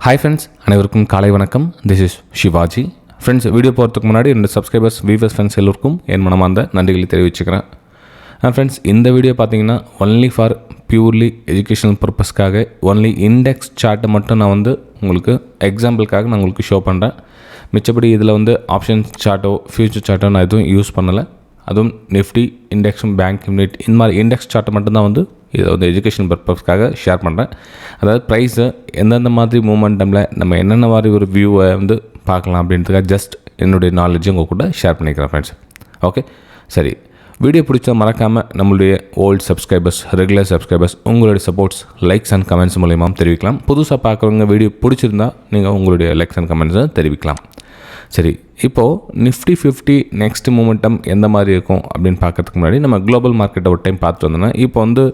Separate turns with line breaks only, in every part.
Hi friends, அனைவருக்கும் காலை வணக்கம். This is Sivaji. Friends, video போகிறதுக்கு முன்னாடி என்னோட சப்ஸ்கிரைபர்ஸ் வியூவர்ஸ் ஃப்ரெண்ட்ஸ் எல்லோருக்கும் என் மனமார்ந்த நன்றிகளை தெரிவிச்சுக்கிறேன். ஃப்ரெண்ட்ஸ், இந்த வீடியோ பார்த்தீங்கன்னா ஒன்லி ஃபார் பியூர்லி எஜுகேஷனல் பர்பஸ்க்காக ஒன்லி இண்டெக்ஸ் சார்ட்டை மட்டும் நான் உங்களுக்கு எக்ஸாம்பிளுக்காக நான் உங்களுக்கு ஷோ பண்ணுறேன். மிச்சப்படி இதில் ஆப்ஷன்ஸ் சார்ட்டோ ஃபியூச்சர் சார்ட்டோ நான் எதுவும் யூஸ் பண்ணலை. அதுவும் நிஃப்டி இண்டெக்ஸும் பேங்க் யூனிட் இந்த மாதிரி இண்டெக்ஸ் சார்ட்டை மட்டும்தான் இதை எஜுகேஷன் பர்பஸ்க்காக ஷேர் பண்ணுறேன். அதாவது ப்ரைஸை எந்தெந்த மாதிரி மூமெண்டமில் நம்ம என்னென்ன மாதிரி ஒரு வியூவை பார்க்கலாம் அப்படின்றதுக்காக ஜஸ்ட் என்னுடைய நாலேஜை உங்கள் கூட ஷேர் பண்ணிக்கிறேன் ஃப்ரெண்ட்ஸ். ஓகே, சரி. வீடியோ பிடிச்சா மறக்காமல் நம்மளுடைய ஓல்டு சப்ஸ்கிரைபர்ஸ், ரெகுலர் சப்ஸ்கிரைபர்ஸ் உங்களுடைய சப்போர்ட்ஸ், லைக்ஸ் அண்ட் கமெண்ட்ஸ் மூலயமா தெரிவிக்கலாம். புதுசாக பார்க்குறவங்க வீடியோ பிடிச்சிருந்தா நீங்கள் உங்களுடைய லைக்ஸ் அண்ட் கமெண்ட்ஸை தெரிவிக்கலாம். சரி, இப்போது நிஃப்டி 50 நெக்ஸ்ட் மூமெண்டம் எந்த மாதிரி இருக்கும் அப்படின்னு பார்க்கறதுக்கு முன்னாடி நம்ம குளோபல் மார்க்கெட்டை ஒரு டைம் பார்த்துட்டு வந்தோம்னா, இப்போ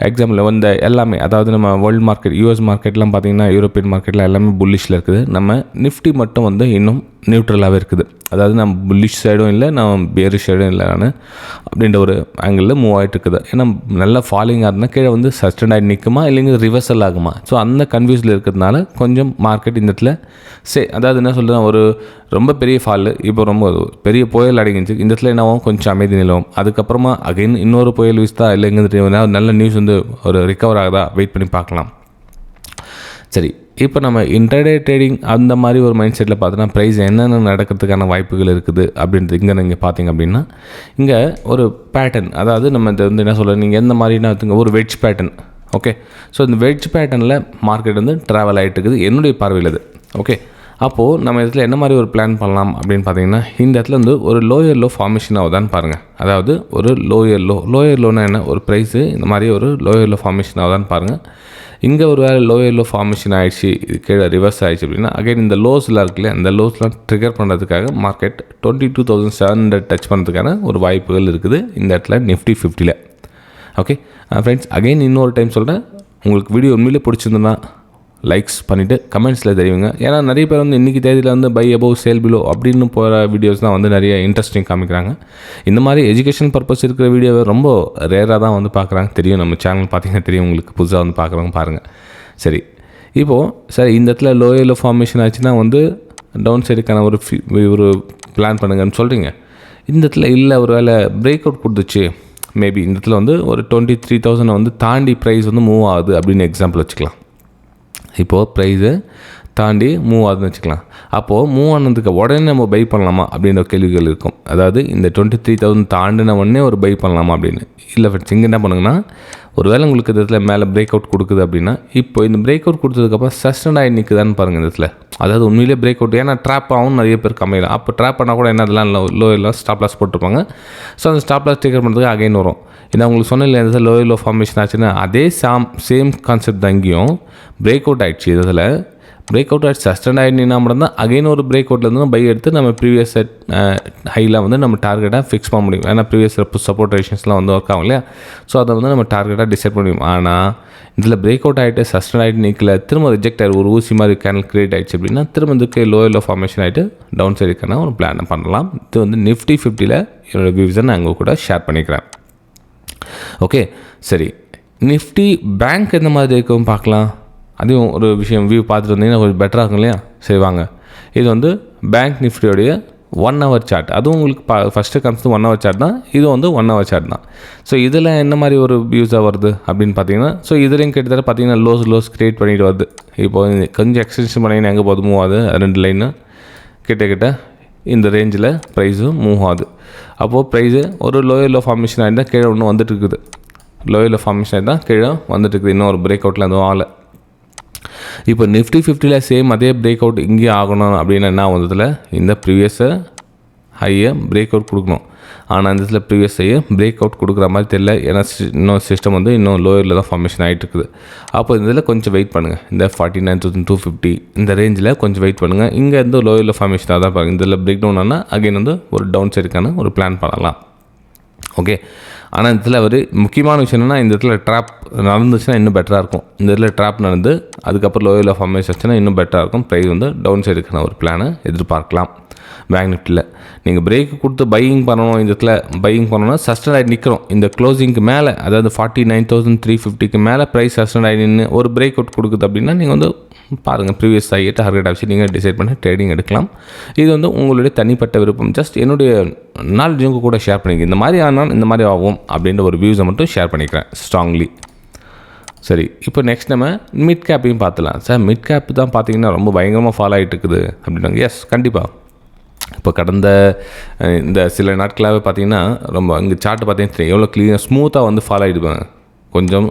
எக்ஸாம்பிள் எல்லாமே, அதாவது நம்ம வேர்ல்டு மார்க்கெட், யூஎஸ் மார்க்கெட்லாம் பார்த்திங்கன்னா, யூரோப்பியன் மார்க்கெட்டில் எல்லாமே புல்லிஷில் இருக்குது. நம்ம நிஃப்டி மட்டும் இன்னும் நியூட்ரலாகவே இருக்குது. அதாவது நம்ம புல்லிஷ் சைடும் இல்லை, நான் பேரிஷ் சைடும் இல்லை நான் அப்படின்ற ஒரு ஆங்கிளில் மூவ் ஆகிட்டு இருக்குது. ஏன்னா நல்லா ஃபாலிங்காக இருந்தால் கீழே சஸ்டெண்ட் ஆகி நிற்குமா இல்லைங்க ரிவர்சல் ஆகுமா, ஸோ அந்த கன்ஃபியூஸில் இருக்கிறதுனால கொஞ்சம் மார்க்கெட் இந்த இடத்துல அதாவது என்ன சொல்கிறேன், ஒரு ரொம்ப பெரிய ஃபால், இப்போ ரொம்ப பெரிய புயல் அடங்கிச்சு. இந்த இடத்துல என்னவும் கொஞ்சம் அமைதி நிலவும். அதுக்கப்புறமா அகைன் இன்னொரு புயல் வீசுதா இல்லை எங்கே நல்ல நியூஸ் ஒரு ரிகவர் ஆகுதா வெயிட் பண்ணி பார்க்கலாம். சரி, இப்போ நம்ம இன்டர்டே ட்ரேடிங் அந்த மாதிரி ஒரு மைண்ட் செட்டில் பார்த்தோன்னா ப்ரைஸ் என்னென்ன நடக்கிறதுக்கான வாய்ப்புகள் இருக்குது அப்படின்றது இங்கே நீங்கள் பார்த்தீங்க அப்படின்னா, இங்கே ஒரு பேட்டர்ன், அதாவது நம்ம இந்த என்ன சொல்கிறேன், நீங்கள் எந்த மாதிரினா ஒரு வெட்ஜ் பேட்டர்ன். ஓகே, ஸோ இந்த வெட்ஜ் பேட்டர்னில் மார்க்கெட் ட்ராவல் ஆகிட்டு இருக்குது என்னுடைய பார்வையில். இது ஓகே, அப்போது நம்ம இதில் என்ன மாதிரி ஒரு பிளான் பண்ணலாம் அப்படின்னு பார்த்தீங்கன்னா, இந்த இடத்துல ஒரு லோயர் லோ ஃபார்மேஷன் ஆகுதான்னு பாருங்கள். அதாவது ஒரு லோயர் லோனா என்ன, ஒரு ப்ரைஸு இந்த மாதிரி ஒரு லோயர் லோ ஃபார்மேஷன் ஆகுதான்னு பாருங்கள். இங்கே ஒரு வேறு லோயர் லோ ஃபார்மேஷன் ஆகிடுச்சு, இது கீழே ரிவர்ஸ் ஆகிடுச்சு அப்படின்னா, அகைன் இந்த லோஸ்லாம் இருக்குல்ல, இந்த லோஸ்லாம் ட்ரிகர் பண்ணுறதுக்காக மார்க்கெட் 22,700 டச் பண்ணுறதுக்கான ஒரு வாய்ப்புகள் இருக்குது இந்த இடத்துல நிஃப்டி 50ல். ஓகே ஃப்ரெண்ட்ஸ், அகைன் இன்னொரு டைம் சொல்கிறேன், உங்களுக்கு வீடியோ உண்மையிலே பிடிச்சிருந்ததுன்னா லைக்ஸ் பண்ணிவிட்டு கமெண்ட்ஸில் தெரிவிங்க. ஏன்னா நிறைய பேர் இன்றைக்கி தேதியில் பை அபவ் சேல் பிலோ அப்படின்னு போகிற வீடியோஸ் தான் நிறைய இன்ட்ரெஸ்டிங் காமிக்கிறாங்க. இந்த மாதிரி எஜுகேஷன் பர்பஸ் இருக்கிற வீடியோவை ரொம்ப ரேராக தான் பார்க்குறாங்க. தெரியும், நம்ம சேனல் பார்த்தீங்கன்னா தெரியும் உங்களுக்கு, புதுசாக பார்க்குறவங்க பாருங்கள். சரி, இப்போது இந்த இடத்துல லோயர் லோ ஃபார்மேஷன் ஆச்சுன்னா டவுன் சைடுக்கான ஒரு பிளான் பண்ணுங்கன்னு சொல்கிறீங்க. இந்த இடத்துல இல்லை, ஒரு வேளை பிரேக் அவுட் கொடுத்துச்சு, மேபி இந்த இடத்துல ஒரு 23,000 தாண்டி ப்ரைஸ் மூவ் ஆகுது அப்படின்னு எக்ஸாம்பிள் வச்சுக்கலாம். இப்போது ப்ரைஸு தாண்டி மூவ் ஆகுதுன்னு வச்சுக்கலாம். அப்போது மூவ் ஆனதுக்கு உடனே நம்ம பை பண்ணலாமா அப்படின்ற கேள்விகள் இருக்கும். அதாவது இந்த 23,000 தாண்டின உடனே ஒரு பை பண்ணலாமா அப்படின்னு. இல்லை ஃப்ரெண்ட்ஸ், இங்கே என்ன பண்ணுங்கன்னா, ஒரு வேளை உங்களுக்கு இந்த இடத்துல மேலே பிரேக் அவுட் கொடுக்குது அப்படின்னா, இப்போ இந்த பிரேக் அவுட் கொடுத்ததுக்கப்புறம் சஸ்டெண்ட் ஆகி நிற்குதான்னு பாருங்கள் இந்த இடத்துல. அதாவது உண்மையிலே பிரேக் அவுட், ஏன்னா ட்ராப் ஆகும் நிறைய பேர் கம்மியில். அப்போ ட்ராப் பண்ணால் கூட என்ன, அதெல்லாம் லோ எல்லாம் ஸ்டாப் லாஸ் போட்டிருப்பாங்க. ஸோ அந்த ஸ்டாப் லாஸ் டேக்கர் பண்ணுறதுக்கு அகைன் வரும். ஏன்னா உங்களுக்கு சொன்ன இல்லை, இந்த லோயர் லோ ஃபார்மேஷன் ஆச்சுன்னா அதே சேம் கான்செப்ட் தான் இங்கேயும். பிரேக் அவுட் ஆகிடுச்சு, இதில் பிரேக் அவுட் ஆகிடுச்சு, சஸ்டெண்ட் ஆகிடுனா மட்டும்தான் அகைன் ஒரு பிரேக் அவுட்லேருந்து பை எடுத்து நம்ம ப்ரீவியஸ் செட் ஹையில் நம்ம டார்கெட்டாக ஃபிக்ஸ் பண்ண முடியும். ஏன்னா ப்ரீவியஸ் சப்போர்ட் ரெசிஸ்டன்ஸ்லாம் ஒர்க் ஆகும் இல்லையா, ஸோ அதை நம்ம டார்கெட்டாக டிசைட் பண்ண முடியும். ஆனால் இதில் பிரேக் அவுட் ஆகிட்டு சஸ்டெண்ட் ஆகிட்டு நிற்கல, திரும்ப ரிஜெக்ட் ஆகிடும், ஒரு ஊசி மாதிரி கேனல் கிரியேட் ஆகிடுச்சு அப்படின்னா திரும்ப இதுக்கு லோயர் லோ ஃபார்மேஷன் ஆகிட்டு டவுன் சைடுக்கான ஒரு பிளானை பண்ணலாம். இது நிஃப்டி 50ல் என்னோடய வியூஸை நான் உங்கள் கூட ஷேர் பண்ணிக்கிறேன். ஓகே, சரி. நிஃப்டி பேங்க் எந்த மாதிரி இருக்கும் பார்க்கலாம். அதையும் ஒரு விஷயம் வியூ பார்த்துட்டு வந்தீங்கன்னா கொஞ்சம் பெட்டராக இருக்கும் இல்லையா. சரி வாங்க, இது பேங்க் நிஃப்டியோடைய 1 hour சார்ட். அதுவும் உங்களுக்கு ஃபஸ்ட்டு காமிச்சது 1 hour சார்ட் தான், இது 1 hour சார்ட் தான். ஸோ இதில் என்ன மாதிரி ஒரு வியூஸாக வருது அப்படின்னு பார்த்தீங்கன்னா, ஸோ இதுலேயும் கிட்டத்தட்ட பார்த்தீங்கன்னா லோஸ் கிரியேட் பண்ணிட்டு வருது. இப்போ கொஞ்சம் எக்ஸ்டென்ஷன் பண்ணிங்கன்னா எங்கே போது மூவ் ஆகுது, 2 லைனு கிட்ட இந்த ரேஞ்சில் ப்ரைஸும் மூவ் ஆகுது. அப்போது ப்ரைஸு ஒரு லோயர் லோ ஃபார்மேஷன் ஆகிட்டு தான் கீழே ஒன்று வந்துட்டு இருக்குது. லோயர் லோ ஃபார்மேஷன் ஆகிட்டு தான் கீழே வந்துட்டு இருக்குது, இன்னும் ஒரு பிரேக் அவுட்டில் அந்த ஆளை. இப்போ நிஃப்டி 50ல் சேம் அதே பிரேக் அவுட் இங்கேயே ஆகணும் அப்படின்னா என்ன வந்ததில், இந்த ப்ரீவியஸை ஹையை பிரேக் அவுட் கொடுக்கணும். ஆனால் இந்த இதில் ப்ரீவியஸ் ஹையை பிரேக் அவுட் கொடுக்குற மாதிரி தெரியல. ஏன்னா இன்னும் சிஸ்டம் இன்னும் லோயரில் தான் ஃபார்மேஷன் ஆகிட்டு இருக்குது. அப்போ இதில் கொஞ்சம் வெயிட் பண்ணுங்கள். இந்த 49,250 இந்த ரேஞ்சில் கொஞ்சம் வெயிட் பண்ணுங்கள். இங்கே லோயரில் ஃபார்மேஷனாக தான் பாருங்கள். இதில் பிரேக் டவுன் ஆனால் அகைன் ஒரு டவுன் சைடுக்கான ஒரு பிளான் பண்ணலாம். ஓகே, ஆனால் இதில் முக்கியமான விஷயம் என்னென்னா, இந்த இடத்துல ட்ராப் நடந்துச்சுன்னா இன்னும் பெட்டராக இருக்கும். இந்த இதில் ட்ராப் நடந்து அதுக்கப்புறம் லோயரில் ஃபார்மேஷன் ஆச்சுன்னா இன்னும் பெட்டராக இருக்கும். ப்ரைஸ் டவுன் சைடுக்கான ஒரு பிளானை எதிர்பார்க்கலாம். பேங்க் நிஃப்டியில். நீங்கள் பிரேக் கொடுத்து பையிங் பண்ணணும், இந்த இடத்துல பையிங் பண்ணணும்னா சஸ்டெண்ட் ஆகி நிற்கிறோம். இந்த க்ளோசிங்க்கு மேலே, அதாவது 49,350 மேலே ப்ரைஸ் சஸ்டெண்ட் ஆகி நின்று ஒரு பிரேக் அவுட் கொடுக்குது அப்படின்னா நீங்கள் வந்து பாருங்கள், ப்ரீவியஸ் ஆகி டார்கெட் வச்சு நீங்கள் டிசைட் பண்ணி ட்ரேடிங் எடுக்கலாம். இது வந்து உங்களுடைய தனிப்பட்ட விருப்பம். ஜஸ்ட் என்னுடைய நாலேஜுங்க கூட ஷேர் பண்ணிக்கிறேன். இந்த மாதிரி ஆனால் இந்த மாதிரி ஆகும் அப்படின்ற ஒரு வியூஸை மட்டும் ஷேர் பண்ணிக்கிறேன் ஸ்ட்ராங்லி. சரி, இப்போ நெக்ஸ்ட் நம்ம மிட் கேப்பையும் பார்த்துலாம். சார் மிட் கேப் தான் பார்த்தீங்கன்னா ரொம்ப பயங்கரமாக ஃபாலோ ஆகிட்டு இருக்குது அப்படின்னாங்க. எஸ், கண்டிப்பாக. இப்போ கடந்த இந்த சில நாட்களாகவே பார்த்தீங்கன்னா ரொம்ப அங்கே சார்ட்டு பார்த்தீங்கன்னா எவ்வளோ க்ளீனாக ஸ்மூத்தாக வந்து ஃபாலோ ஆகிடுப்பாங்க. கொஞ்சம்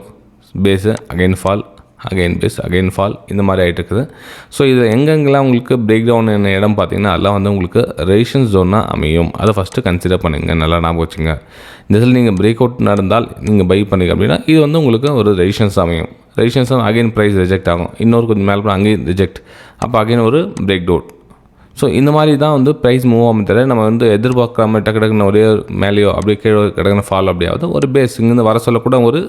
base again fall, again base, again fall, இந்த மாதிரி ஆகிட்டு இருக்குது. ஸோ இதில் எங்கெங்கெல்லாம் உங்களுக்கு பிரேக் டவுன் என்ன இடம் பார்த்தீங்கன்னா அதெல்லாம் வந்து உங்களுக்கு ரெசிஸ்டன்ஸ் ஜோனாக அமையும். அதை ஃபஸ்ட்டு கன்சிடர் பண்ணுங்க, நல்லா ஞாபகம் வச்சுங்க. இந்த இதில் நீங்கள் பிரேக் அவுட் நடந்தால் நீங்கள் பை பண்ணிங்க அப்படின்னா இது வந்து உங்களுக்கு ஒரு ரெசிஸ்டன்ஸ் அமையும். ரெசிஸ்டன்ஸ் அகைன் ப்ரைஸ் ரிஜெக்ட் ஆகும், இன்னொரு கொஞ்சம் மேலே போனால் அங்கேயும் ரிஜெக்ட், அப்போ அகைன் ஒரு பிரேக் டவுன். ஸோ இந்த மாதிரி தான் வந்து ப்ரைஸ் மூவ் ஆகும். தவிர நம்ம வந்து எதிர்பார்க்காம டக்கு டக்குன்னு ஒரே மேலேயோ அப்படியே கீழே கிடக்குன்னு ஃபால் அப்படியாவது ஒரு பேஸ் இங்கேருந்து வர சொல்லக்கூட ஒரு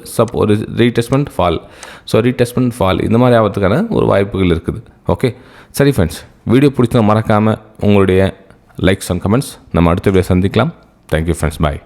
ரீடெஸ்ட்மெண்ட் ஃபால். ஸோ ரீடெஸ்ட்மெண்ட் ஃபால் இந்த மாதிரி ஆகிறதுக்கான ஒரு வாய்ப்புகள் இருக்குது. ஓகே, சரி ஃப்ரெண்ட்ஸ், வீடியோ பிடிச்சா மறக்காமல் உங்களுடைய லைக்ஸ் அண்ட் கமெண்ட்ஸ். நம்ம அடுத்த வீடியோ சந்திக்கலாம். தேங்க்யூ ஃப்ரெண்ட்ஸ், பாய்.